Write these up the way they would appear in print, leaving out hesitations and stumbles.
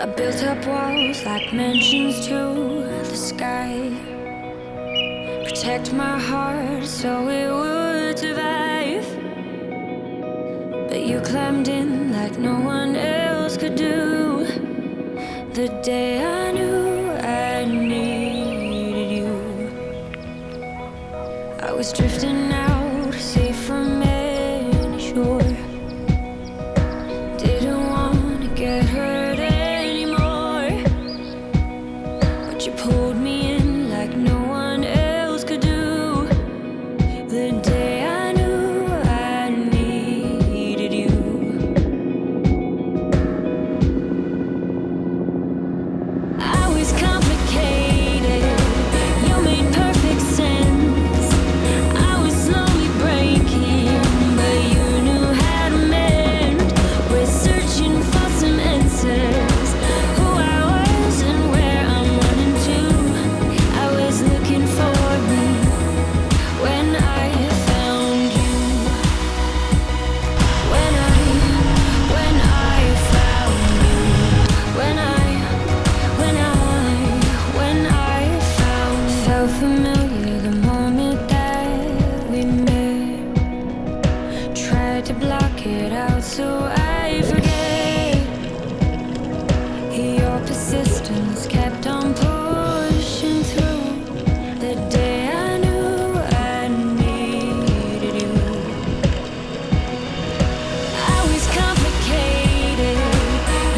I built up walls like mansions to the sky. Protect my heart so it would survive. But you climbed in like no one else could do. The day I knew I needed you, I was drifting out, safe from any shore. Didn't want to get hurt anymore, but you pulled me in like no one else could do. The day I knew I needed you. I was complicated, you made perfect sense. I was slowly breaking, but you knew how to mend. We're searching for some answers, who I was and where I'm running to. I was looking for me when I found you. When I found you. When I found. Felt familiar the moment that we met. Tried to block it out so I forget. Your persistence kept on pushing through. The day I knew I needed you. I was complicated,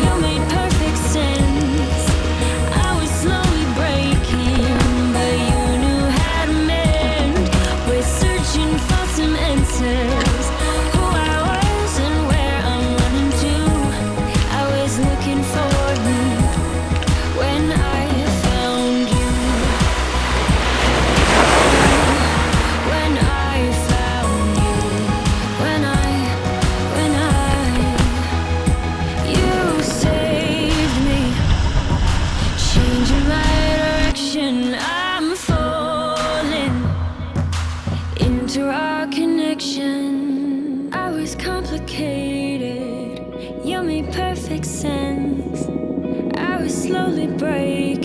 you made perfect sense. I was slowly breaking, but you knew how to mend. We're searching for some answers, who I was and where I'm running to. I was looking for me when I found you. When I found you. You saved me, changing my direction. I'm falling into our connection. I was complicated, you made perfect sense. I was slowly breaking.